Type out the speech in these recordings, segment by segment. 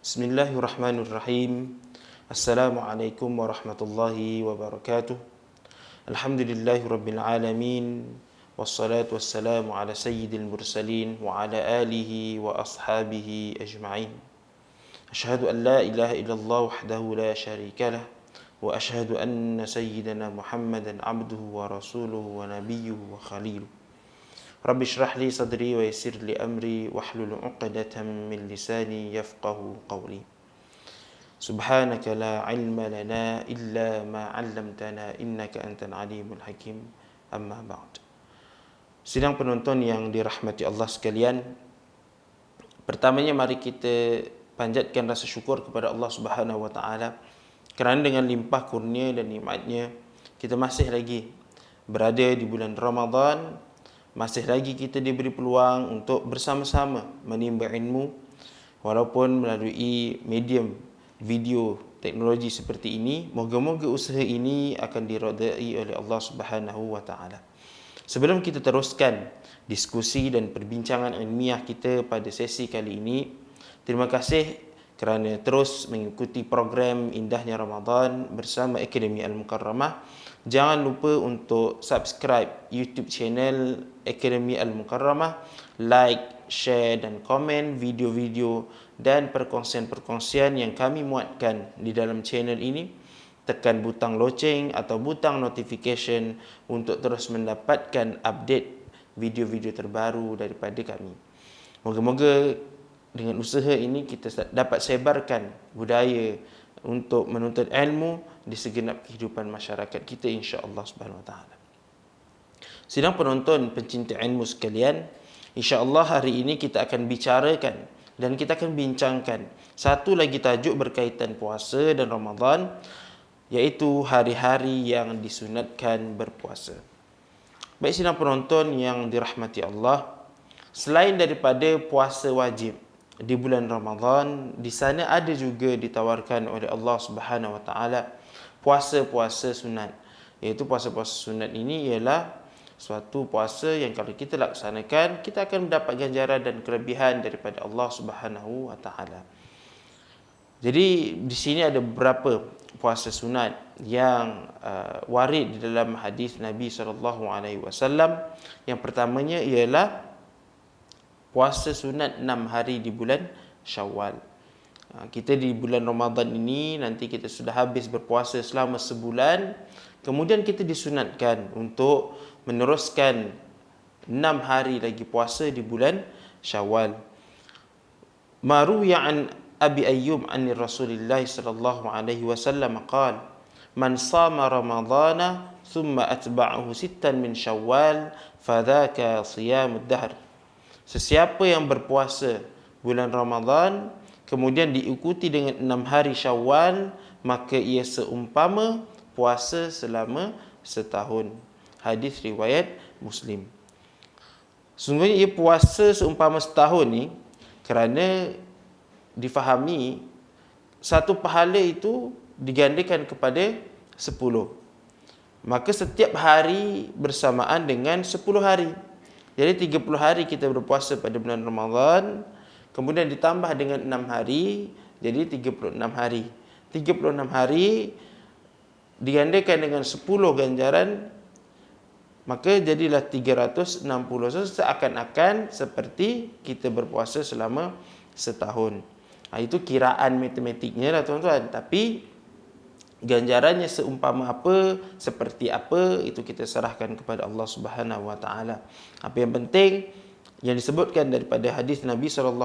Bismillahirrahmanirrahim. Assalamualaikum warahmatullahi wabarakatuh. Alhamdulillahi rabbil alamin. Wassalatu wassalamu ala sayyidil mursalin wa ala alihi wa ashabihi ajma'in. Ashhadu an la ilaha illallah wahdahu la syarika lah wa ashhadu anna sayyidana Muhammadan abduhu wa rasuluhu wa nabiyyuhu wa khaliluh. Rabbi shrah li sadri wa yassir li amri wahlul 'uqdatam min lisani yafqahu qawli. Subhanaka la ilma lana illa ma 'allamtana innaka antal alimul hakim. Amma ba'd. Sidang penonton yang dirahmati Allah sekalian, pertamanya mari kita panjatkan rasa syukur kepada Allah Subhanahu wa taala kerana dengan limpah kurnia dan nikmatnya kita masih lagi berada di bulan Ramadan. Masih lagi kita diberi peluang untuk bersama-sama menimba ilmu walaupun melalui medium video teknologi seperti ini. Moga-moga usaha ini akan diredai oleh Allah Subhanahu wa taala. Sebelum kita teruskan diskusi dan perbincangan ilmiah kita pada sesi kali ini, terima kasih kerana terus mengikuti program Indahnya Ramadan bersama Akademi Al-Mukarramah. Jangan lupa untuk subscribe YouTube channel Akademi Al-Mukarramah, like, share dan komen video-video dan perkongsian-perkongsian yang kami muatkan di dalam channel ini. Tekan butang loceng atau butang notification untuk terus mendapatkan update video-video terbaru daripada kami. Moga-moga dengan usaha ini kita dapat sebarkan budaya untuk menuntut ilmu di segenap kehidupan masyarakat kita, insya-Allah Subhanahu wa taala. Sidang penonton pencinta ilmu sekalian, insya-Allah hari ini kita akan bicarakan dan kita akan bincangkan satu lagi tajuk berkaitan puasa dan Ramadan, iaitu hari-hari yang disunatkan berpuasa. Baik sidang penonton yang dirahmati Allah, selain daripada puasa wajib di bulan Ramadan, di sana ada juga ditawarkan oleh Allah Subhanahu wa taala puasa-puasa sunat. Iaitu puasa-puasa sunat ini ialah suatu puasa yang kalau kita laksanakan, kita akan mendapat ganjaran dan kelebihan daripada Allah Subhanahu wa taala. Jadi di sini ada beberapa puasa sunat yang warid di dalam hadis Nabi SAW. Yang pertamanya ialah puasa sunat 6 hari di bulan Syawal. Kita di bulan Ramadan ini nanti kita sudah habis berpuasa selama sebulan, kemudian kita disunatkan untuk meneruskan 6 hari lagi puasa di bulan Syawal. Maruya an Abi Ayyub an Rasulillah sallallahu alaihi wasallam qala man sama ramadhana thumma atba'ahu sittan min Syawal fadhaka siyamud dahr. Sesiapa yang berpuasa bulan Ramadan kemudian diikuti dengan 6 hari Syawal, maka ia seumpama puasa selama setahun. Hadis riwayat Muslim. Sungguhnya ia puasa seumpama setahun ni kerana difahami satu pahala itu digandakan kepada 10. Maka setiap hari bersamaan dengan 10 hari. Jadi 30 hari kita berpuasa pada bulan Ramadan, kemudian ditambah dengan 6 hari, jadi 36 hari. 36 hari digandakan dengan 10 ganjaran, maka jadilah 360. So, seakan-akan seperti kita berpuasa selama setahun. Itu kiraan matematiknya lah tuan-tuan. Tapi ganjarannya seumpama apa, seperti apa, itu kita serahkan kepada Allah Subhanahu wa taala. Apa yang penting yang disebutkan daripada hadis Nabi SAW,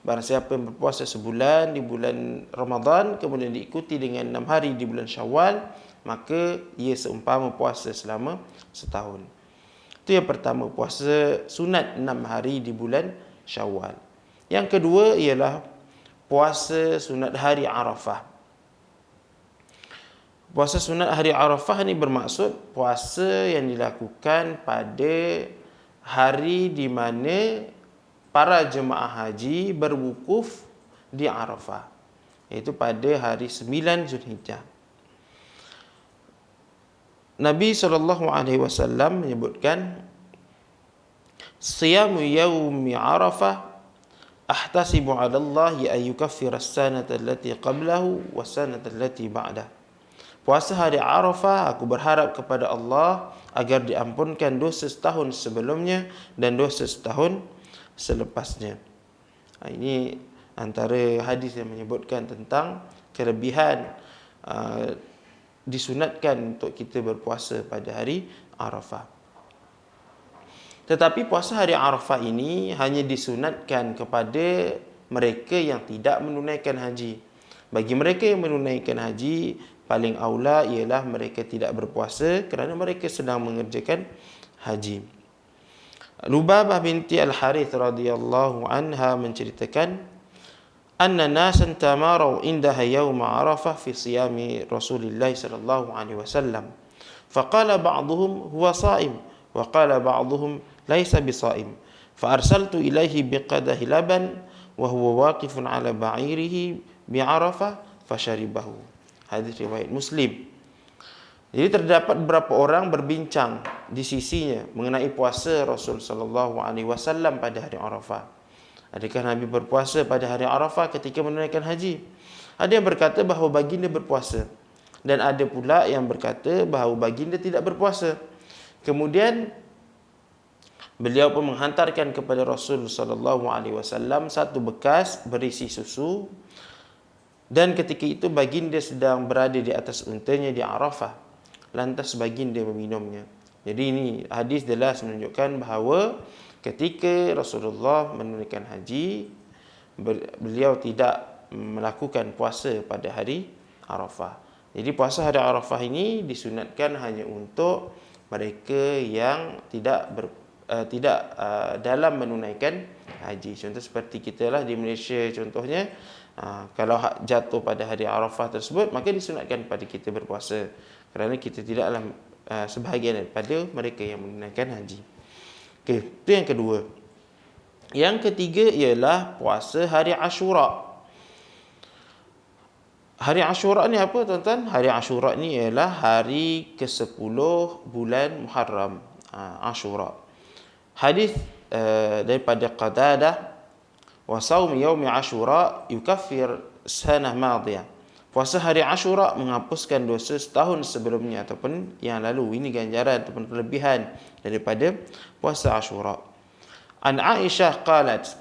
barang siapa yang berpuasa sebulan di bulan Ramadan kemudian diikuti dengan 6 hari di bulan Syawal, maka ia seumpama puasa selama setahun. Itu yang pertama, puasa sunat 6 hari di bulan Syawal. Yang kedua ialah puasa sunat hari Arafah. Puasa sunat hari Arafah ni bermaksud puasa yang dilakukan pada hari di mana para jemaah haji berwukuf di Arafah, iaitu pada hari 9 Zulhijjah. Nabi SAW menyebutkan siyamu yaumi Arafah ahtasibu 'ala Allah an yukaffira as-sanata allati qablahu was-sanata allati ba'dah. Puasa hari Arafah, aku berharap kepada Allah agar diampunkan dosa setahun sebelumnya dan dosa setahun selepasnya. Ini antara hadis yang menyebutkan tentang kelebihan disunatkan untuk kita berpuasa pada hari Arafah. Tetapi puasa hari Arafah ini hanya disunatkan kepada mereka yang tidak menunaikan haji. Bagi mereka yang menunaikan haji, paling aula ialah mereka tidak berpuasa kerana mereka sedang mengerjakan haji. Lubabah binti Al-Harith radhiyallahu anha menceritakan, anna nasan tamarau indaha yawm Arafah fi siyami Rasulillah sallallahu alaihi wasallam. Faqala ba'dhum huwa sha'im wa qala ba'dhum laysa bisa'im. Fa arsaltu ilaihi biqadahi laban wa huwa waqifun ala ba'irihi bi Arafah fasharibahu. Hadis riwayat Muslim. Jadi terdapat beberapa orang berbincang di sisinya mengenai puasa Rasul sallallahu alaihi wasallam pada hari Arafah. Adakah Nabi berpuasa pada hari Arafah ketika menunaikan haji? Ada yang berkata bahawa baginda berpuasa dan ada pula yang berkata bahawa baginda tidak berpuasa. Kemudian beliau pun menghantarkan kepada Rasul sallallahu alaihi wasallam satu bekas berisi susu, dan ketika itu baginda sedang berada di atas untanya di Arafah. Lantas baginda meminumnya. Jadi ini hadis jelas menunjukkan bahawa ketika Rasulullah menunaikan haji, beliau tidak melakukan puasa pada hari Arafah. Jadi puasa hari Arafah ini disunatkan hanya untuk mereka yang tidak dalam menunaikan haji. Contoh seperti kita lah di Malaysia contohnya, kalau jatuh pada hari Arafah tersebut, maka disunatkan pada kita berpuasa kerana kita tidaklah sebahagian daripada mereka yang menunaikan haji. Okey, itu yang kedua. Yang ketiga ialah puasa hari Ashura. Hari Ashura ni apa tuan-tuan? Hari Ashura ni ialah hari ke-10 bulan Muharram. Ashura. Hadis daripada Qatadah, wa saum yaumi Ashura yukaffir sanah madiyah. Puasa hari Ashura menghapuskan dosa setahun sebelumnya ataupun yang lalu. Ini ganjaran ataupun kelebihan daripada puasa Ashura. An Aisyah qalat,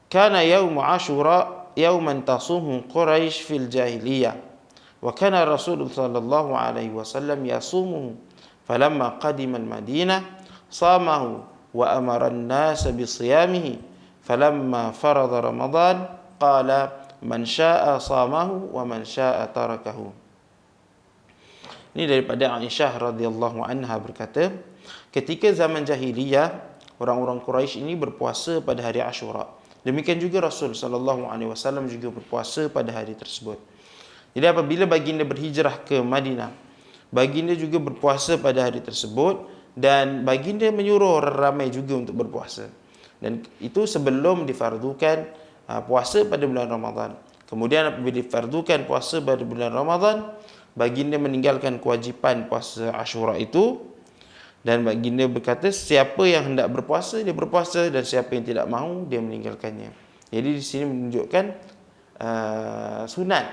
kana yaum Ashura yawman tasumuhu Quraisy fil jahiliyah wa kana Rasul sallallahu alaihi wasallam yasumuhu falamma qadima al-Madinah samahu wa amara an-nas bi siyamihi falamma farada Ramadan qala man syaa samahu wa man syaa tarakahu. Ini daripada Aisyah radhiyallahu anha berkata, ketika zaman jahiliyah orang-orang Quraisy ini berpuasa pada hari Ashura. Demikian juga Rasul sallallahu alaihi wasallam juga berpuasa pada hari tersebut. Jadi apabila baginda berhijrah ke Madinah, baginda juga berpuasa pada hari tersebut dan baginda menyuruh orang ramai juga untuk berpuasa. Dan itu sebelum difardukan puasa pada bulan Ramadan. Kemudian apabila difardukan puasa pada bulan Ramadan, baginda meninggalkan kewajipan puasa Ashura itu, dan baginda berkata siapa yang hendak berpuasa dia berpuasa dan siapa yang tidak mahu dia meninggalkannya. Jadi di sini menunjukkan sunat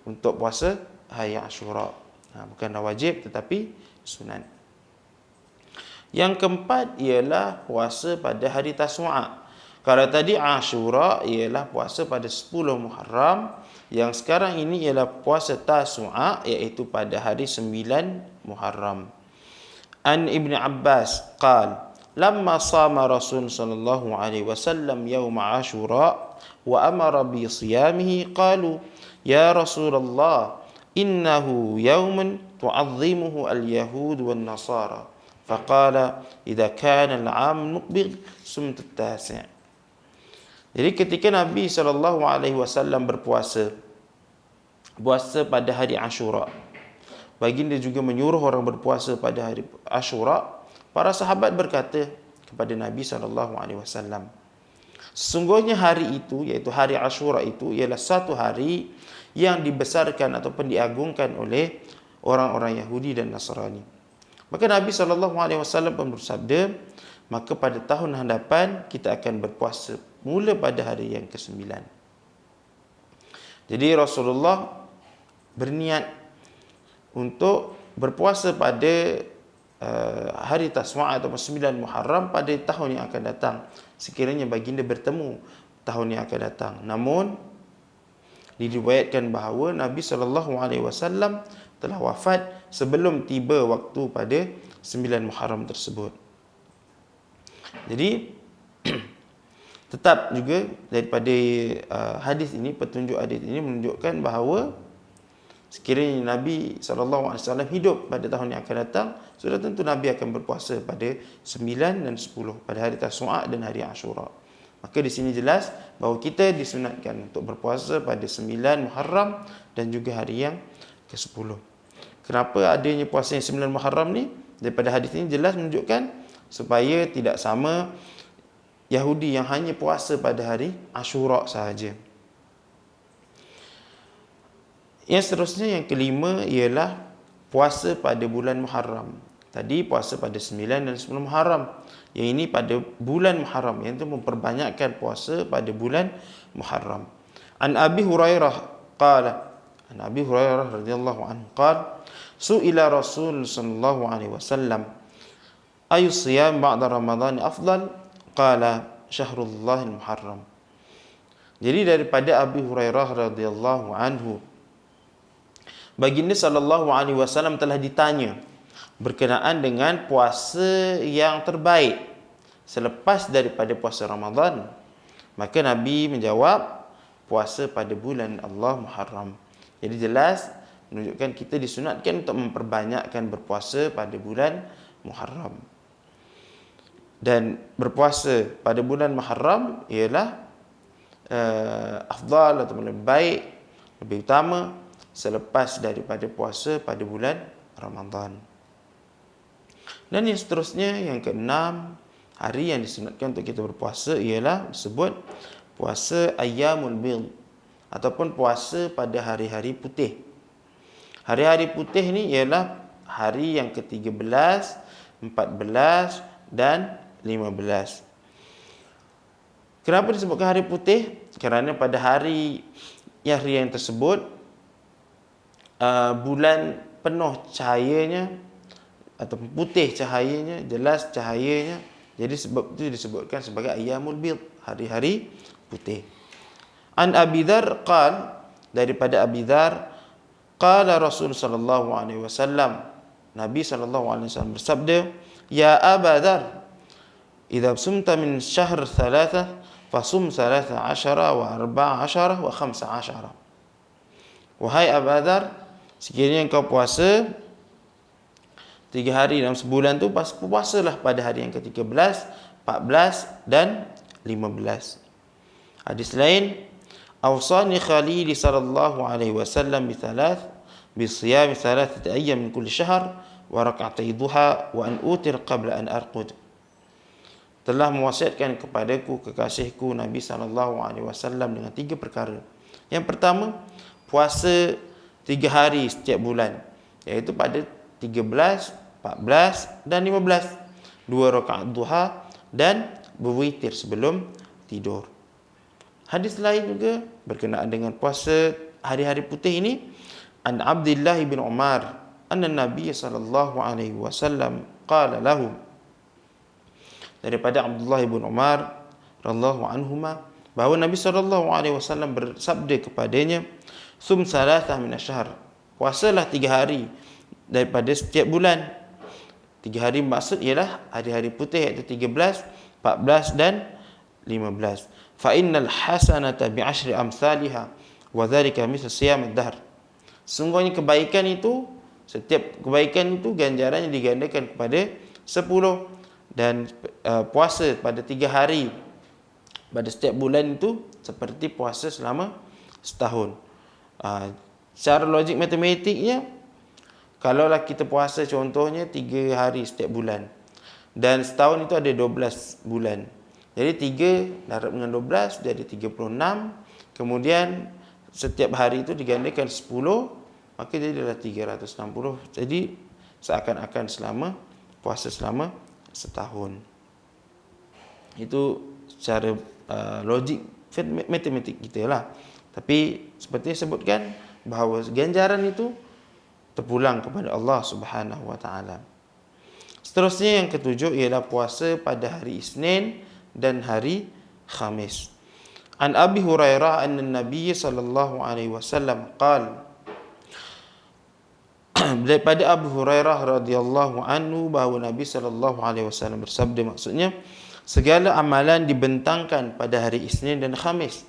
untuk puasa hari Ashura. Bukanlah wajib tetapi sunat. Yang keempat ialah puasa pada hari Tasu'a. Kalau tadi Ashura ialah puasa pada 10 Muharram, yang sekarang ini ialah puasa Tasu'a iaitu pada hari 9 Muharram. An Ibn Abbas qala lamma sama Rasul sallallahu alaihi wasallam yaum Ashura wa amara bi siyamihi qalu ya Rasulullah innahu yaumun tu'azzimuhu al-yahud wan nasara faqala idza kana al-'am muqbil sumt at-tasi'. Jadi ketika Nabi SAW berpuasa pada hari Ashura, baginda juga menyuruh orang berpuasa pada hari Ashura. Para sahabat berkata kepada Nabi SAW, sesungguhnya hari itu, iaitu hari Ashura itu, ialah satu hari yang dibesarkan ataupun diagungkan oleh orang-orang Yahudi dan Nasrani. Maka Nabi SAW pun bersabda, maka pada tahun hadapan kita akan berpuasa mula pada hari yang ke-9. Jadi Rasulullah berniat untuk berpuasa pada hari Taswa' atau 9 Muharram pada tahun yang akan datang, sekiranya baginda bertemu tahun yang akan datang. Namun diriwayatkan bahawa Nabi SAW telah wafat sebelum tiba waktu pada 9 Muharram tersebut. Jadi tetap juga daripada hadis ini, petunjuk hadis ini menunjukkan bahawa sekiranya Nabi SAW hidup pada tahun yang akan datang, sudah tentu Nabi akan berpuasa pada 9 dan 10, pada hari Taswa' dan hari Ashura. Maka di sini jelas bahawa kita disunatkan untuk berpuasa pada 9 Muharram dan juga hari yang ke-10. Kenapa adanya puasa yang 9 Muharram ni? Daripada hadis ini jelas menunjukkan supaya tidak sama Yahudi yang hanya puasa pada hari Ashura sahaja. Yang seterusnya, yang kelima, ialah puasa pada bulan Muharram. Tadi puasa pada 9 dan 10 Muharram. Yang ini pada bulan Muharram, yang itu memperbanyakkan puasa pada bulan Muharram. An Abi Hurairah qala, an Abi Hurairah radhiyallahu anhu qala, su'ila Rasul sallallahu alaihi wasallam, ayu siyam ba'da Ramadan afdal? Qala syahrullah al-Muharram. Jadi daripada Abi Hurairah radhiyallahu anhu, baginda sallallahu alaihi wasallam telah ditanya berkenaan dengan puasa yang terbaik selepas daripada puasa Ramadan. Maka Nabi menjawab, puasa pada bulan Allah Muharram. Jadi jelas menunjukkan kita disunatkan untuk memperbanyakkan berpuasa pada bulan Muharram. Dan berpuasa pada bulan Muharram ialah afdal atau lebih baik, lebih utama selepas daripada puasa pada bulan Ramadan. Dan yang seterusnya, yang keenam, hari yang disunatkan untuk kita berpuasa ialah disebut puasa Ayyamul Bidh ataupun puasa pada hari-hari putih. Hari-hari putih ni ialah hari yang ke-13, 14 dan 15. Kenapa disebutkan hari putih? Kerana pada hari yang tersebut bulan penuh cahayanya atau putih cahayanya, jelas cahayanya. Jadi sebab itu disebutkan sebagai Ayyamul Bidh, hari-hari putih. An Abi Dzar qala, daripada Abi Dzar, qala Rasul sallallahu alaihi wasallam, Nabi sallallahu alaihi wasallam bersabda, ya Aba Dzar, idza sumta min syahr thalatha fasum 13 wa 14 wa 15. Wahai Aba Dzar, sekiranya engkau puasa 3 hari dalam sebulan tu, puasalah pada hari yang ke-13, 14 dan 15. Hadis lain, awsani khalili sallallahu alaihi wasallam bi siyam 3 ayyam min kulli syahr wa rak'atay duha wa an utir qabla an arqud. Telah mewasiatkan kepadaku kekasihku Nabi sallallahu alaihi wasallam dengan 3 perkara. Yang pertama, puasa 3 hari setiap bulan, iaitu pada 13, 14 dan 15. 2 rakaat duha dan berwitir sebelum tidur. Hadis lain juga berkenaan dengan puasa hari-hari putih ini. An Abdullah bin Umar anna Nabi sallallahu alaihi wasallam qala lahu, daripada Abdullah bin Umar radhiyallahu anhuma, bahawa Nabi sallallahu alaihi wasallam bersabda kepadanya, sum salatah min asy-syahr, puasalah 3 hari daripada setiap bulan. 3 hari maksud ialah hari-hari putih, iaitu 13, 14 dan 15. Fa innal hasanata bi asyri amsalha wa dzalika mislu siyam ad-dahr. Sungguhnya kebaikan itu, setiap kebaikan itu ganjarannya digandakan kepada 10, dan puasa pada 3 hari pada setiap bulan itu seperti puasa selama setahun. Secara logik matematiknya, kalaulah kita puasa contohnya 3 hari setiap bulan, dan setahun itu ada 12 bulan. Jadi 3 darab dengan 12 jadi 36. Kemudian setiap hari itu digandakan 10, maka jadilah 360. Jadi seakan-akan puasa selama setahun. Itu secara logik matematik kita lah. Tapi seperti yang sebutkan bahawa ganjaran itu terpulang kepada Allah Subhanahu wa taala. Seterusnya yang ketujuh ialah puasa pada hari Isnin dan hari Khamis. An Abi Hurairah anna Nabi sallallahu alaihi wasallam qala, daripada Abu Hurairah radhiyallahu anhu bahawa Nabi sallallahu alaihi wasallam bersabda, maksudnya segala amalan dibentangkan pada hari Isnin dan Khamis.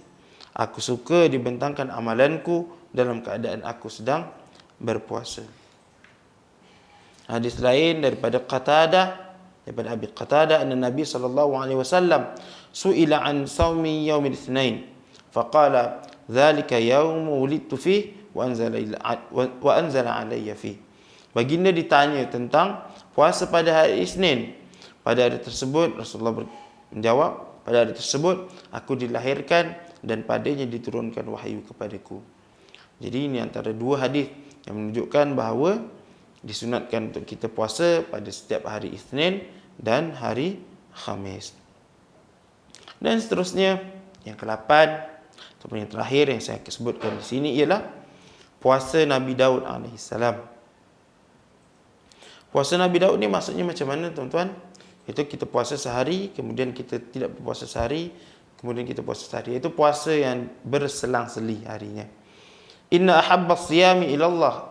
Aku suka dibentangkan amalanku dalam keadaan aku sedang berpuasa. Hadis lain daripada Abi Qatadah anna Nabi sallallahu alaihi wasallam su'ila an shaumi yaumil Itsnain faqala dzalika yaum wulidtu fihi wa anzala alayya fihi. Baginda ditanya tentang puasa pada hari Isnin. Pada hari tersebut Rasulullah menjawab, pada hari tersebut aku dilahirkan dan padanya diturunkan wahyu kepadaku. Jadi ini antara dua hadis yang menunjukkan bahawa disunatkan untuk kita puasa pada setiap hari Isnin dan hari Khamis. Dan seterusnya, yang ke-8 ataupun yang terakhir yang saya sebutkan di sini ialah puasa Nabi Daud alaihissalam. Puasa Nabi Daud ni maksudnya macam mana, tuan-tuan? Itu kita puasa sehari, kemudian kita tidak berpuasa sehari, kemudian kita puasa sehari. Itu puasa yang berselang-seli harinya. Inna ahabba siyami ilallah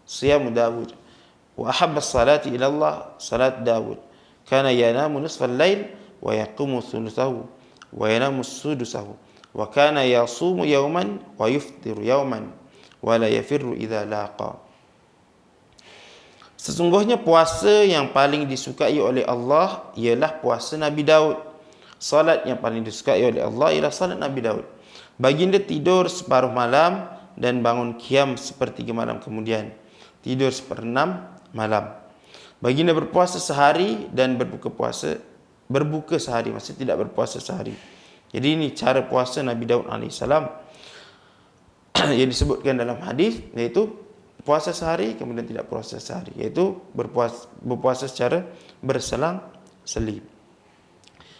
siyamu Dawud wa ahabba salati ilallah salat Dawud. Kana yanamu nisfal lail wa yaqumu thuluthahu wa yanamu sudusahu wa kana yasumu yawman wa yuftiru yawman wa la yafirru idza laqa. Sesungguhnya puasa yang paling disukai oleh Allah ialah puasa Nabi Daud. Salat yang paling disukai oleh Allah ialah salat Nabi Daud. Baginda tidur separuh malam dan bangun qiyam sepertiga malam kemudian. Tidur seperenam malam. Baginda berpuasa sehari dan berbuka sehari, maksudnya tidak berpuasa sehari. Jadi ini cara puasa Nabi Daud alaihissalam yang disebutkan dalam hadis, iaitu puasa sehari kemudian tidak puasa sehari, iaitu berpuasa secara berselang-seli.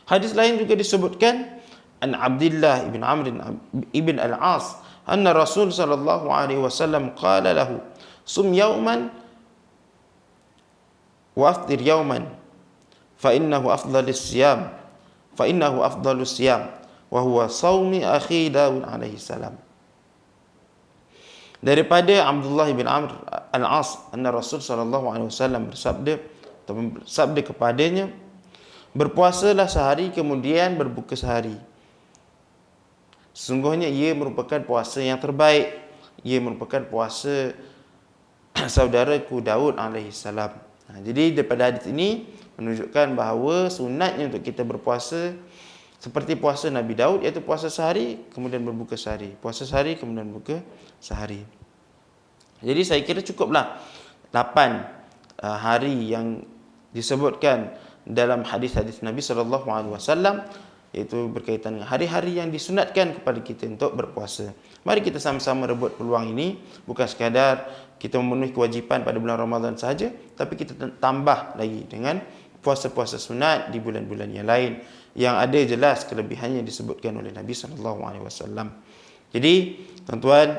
Hadis lain juga disebutkan an Abdullah ibn Amr ibn al-As anna Rasul sallallahu alaihi wasallam qala lahu sum yawman wa aftir yawman fa innahu afdhalus siyam wa huwa shaumi akhi Daud alaihi salam. Daripada Abdullah bin Amr al-As anna Rasul sallallahu alaihi wasallam bersabda kepadanya, berpuasalah sehari kemudian berbuka sehari. Sesungguhnya ia merupakan puasa yang terbaik. Ia merupakan puasa saudaraku Daud alaihi salam. Jadi daripada hadis ini menunjukkan bahawa sunatnya untuk kita berpuasa seperti puasa Nabi Daud, iaitu puasa sehari kemudian berbuka sehari, puasa sehari kemudian berbuka sehari. Jadi saya kira cukuplah 8 hari yang disebutkan dalam hadis-hadis Nabi sallallahu alaihi wasallam, iaitu berkaitan dengan hari-hari yang disunatkan kepada kita untuk berpuasa. Mari kita sama-sama rebut peluang ini, bukan sekadar kita memenuhi kewajipan pada bulan Ramadan saja, tapi kita tambah lagi dengan puasa-puasa sunat di bulan-bulan yang lain yang ada jelas kelebihannya disebutkan oleh Nabi sallallahu alaihi wasallam. Jadi, tuan-tuan,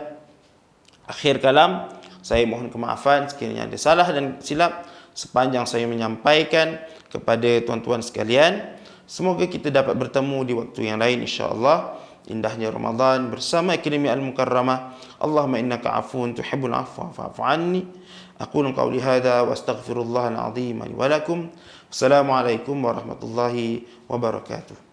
akhir kalam, saya mohon kemaafan sekiranya ada salah dan silap sepanjang saya menyampaikan kepada tuan-tuan sekalian. Semoga kita dapat bertemu di waktu yang lain insya-Allah. Indahnya Ramadan bersama Akademi Al-Mukarramah. Allahumma innaka afuwun tuhibbul afwa fa'fu anni. Aqulu qawli hadha wa astaghfirullahal azim li wa lakum. Wassalamualaikum warahmatullahi wabarakatuh.